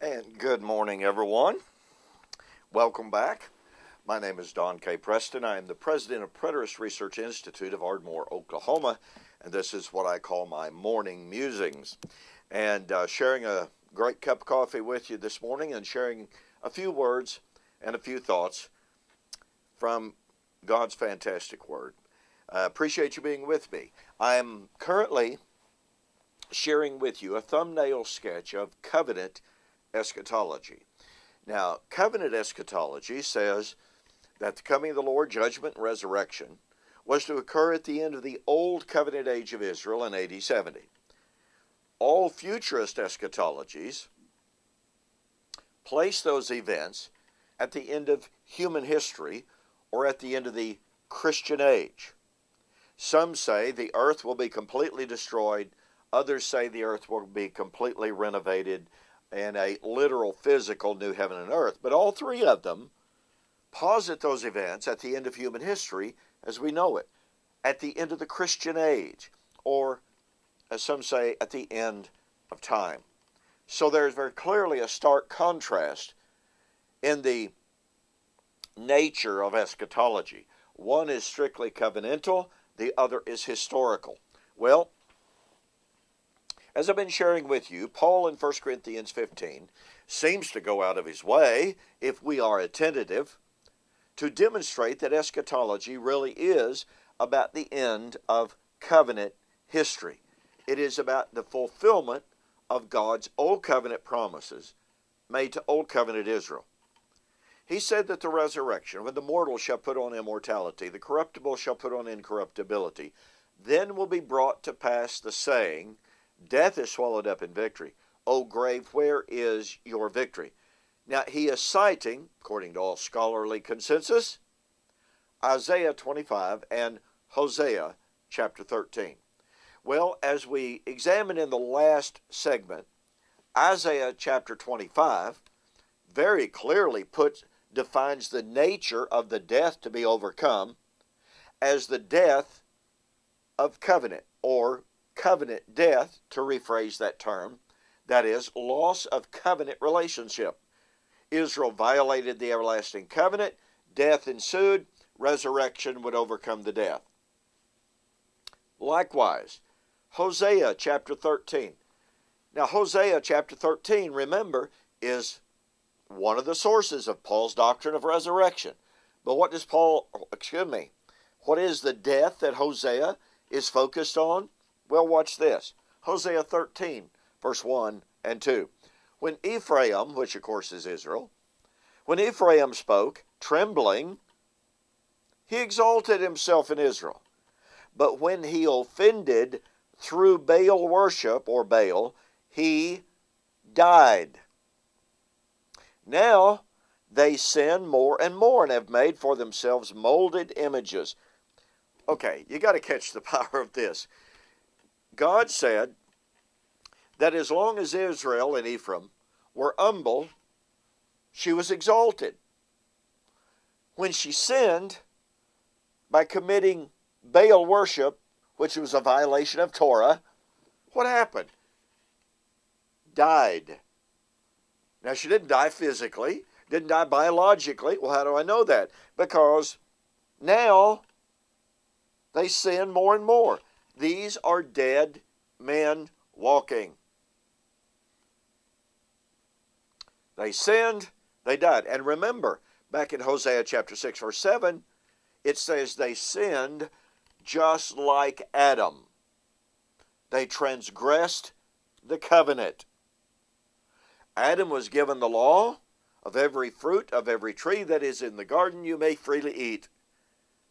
And good morning, everyone. Welcome back. My name is Don K. Preston. I am the president of Preterist Research Institute of Ardmore, Oklahoma, and this is what I call my morning musings. And sharing a great cup of coffee with you this morning and sharing a few words and a few thoughts from God's fantastic Word. I appreciate you being with me. I am currently sharing with you a thumbnail sketch of Covenant Eschatology. Now, Covenant Eschatology says that the coming of the Lord, judgment, and resurrection was to occur at the end of the Old Covenant age of Israel in AD 70. All futurist eschatologies place those events at the end of human history or at the end of the Christian age. Some say the earth will be completely destroyed. Others say the earth will be completely renovated and a literal physical new heaven and earth. But all three of them posit those events at the end of human history as we know it, at the end of the Christian age, or as some say, at the end of time. So there's very clearly a stark contrast in the nature of eschatology. One is strictly covenantal, the other is historical. Well, as I've been sharing with you, Paul in 1 Corinthians 15 seems to go out of his way, if we are attentive, to demonstrate that eschatology really is about the end of covenant history. It is about the fulfillment of God's Old Covenant promises made to Old Covenant Israel. He said that the resurrection, when the mortal shall put on immortality, the corruptible shall put on incorruptibility, then will be brought to pass the saying, death is swallowed up in victory. O grave, where is your victory? Now, he is citing, according to all scholarly consensus, Isaiah 25 and Hosea chapter 13. Well, as we examined in the last segment, Isaiah chapter 25 very clearly defines the nature of the death to be overcome as the death of covenant, or covenant death, to rephrase that term, that is, loss of covenant relationship. Israel violated the everlasting covenant, death ensued, resurrection would overcome the death. Likewise, Hosea chapter 13. Now, Hosea chapter 13, remember, is one of the sources of Paul's doctrine of resurrection. But what is the death that Hosea is focused on? Well, watch this. Hosea 13, verse 1 and 2. When Ephraim, which of course is Israel, when Ephraim spoke, trembling, he exalted himself in Israel. But when he offended through Baal worship, or Baal, he died. Now they sin more and more and have made for themselves molded images. Okay, you got to catch the power of this. God said that as long as Israel and Ephraim were humble, she was exalted. When she sinned by committing Baal worship, which was a violation of Torah, what happened? Died. Now, she didn't die physically, didn't die biologically. Well, how do I know that? Because now they sin more and more. These are dead men walking. They sinned, they died. And remember, back in Hosea chapter 6, verse 7, it says they sinned just like Adam. They transgressed the covenant. Adam was given the law of every fruit of every tree that is in the garden you may freely eat.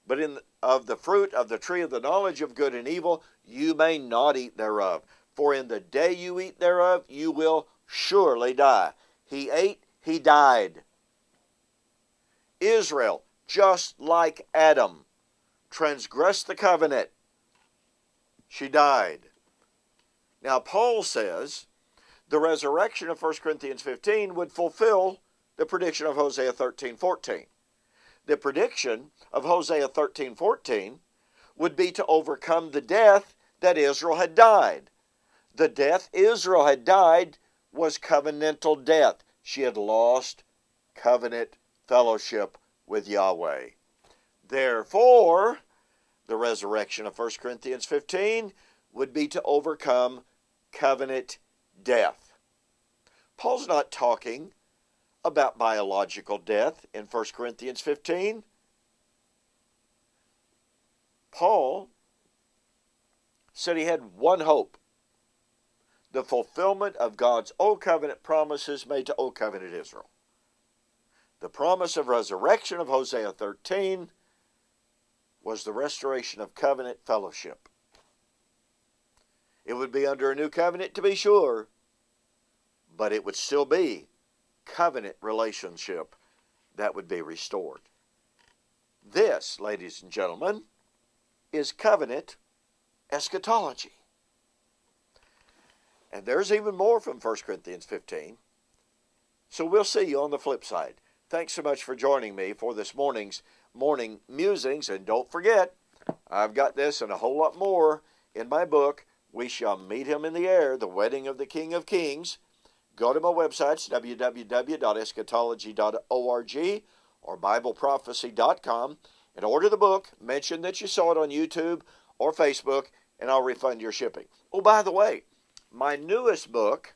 But of the fruit of the tree of the knowledge of good and evil, you may not eat thereof. For in the day you eat thereof, you will surely die. He ate, he died. Israel, just like Adam, transgressed the covenant. She died. Now, Paul says the resurrection of 1 Corinthians 15 would fulfill the prediction of Hosea 13:14. The prediction of Hosea 13:14 would be to overcome the death that Israel had died. The death Israel had died was covenantal death. She had lost covenant fellowship with Yahweh. Therefore, the resurrection of 1 Corinthians 15 would be to overcome covenant death. Paul's not talking about biological death in 1 Corinthians 15. Paul said he had one hope: the fulfillment of God's Old Covenant promises made to Old Covenant Israel. The promise of resurrection of Hosea 13 was the restoration of covenant fellowship. It would be under a new covenant, to be sure, but it would still be covenant relationship that would be restored. This, ladies and gentlemen, is covenant eschatology. And there's even more from 1 Corinthians 15. So we'll see you on the flip side. Thanks so much for joining me for this morning's morning musings. And don't forget, I've got this and a whole lot more in my book, We Shall Meet Him in the Air, The Wedding of the King of Kings. Go to my websites, www.eschatology.org or BibleProphecy.com, and order the book. Mention that you saw it on YouTube or Facebook, and I'll refund your shipping. Oh, by the way, my newest book,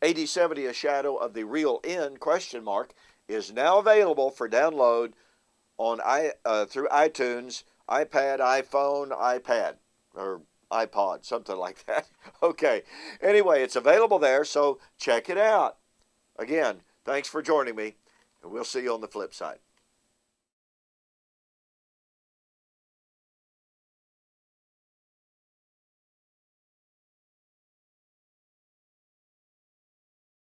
8070, A Shadow of the Real End, is now available for download on through iTunes, iPad, iPhone, iPad, or iPod, something like that. Okay. Anyway, it's available there, so check it out. Again, thanks for joining me, and we'll see you on the flip side.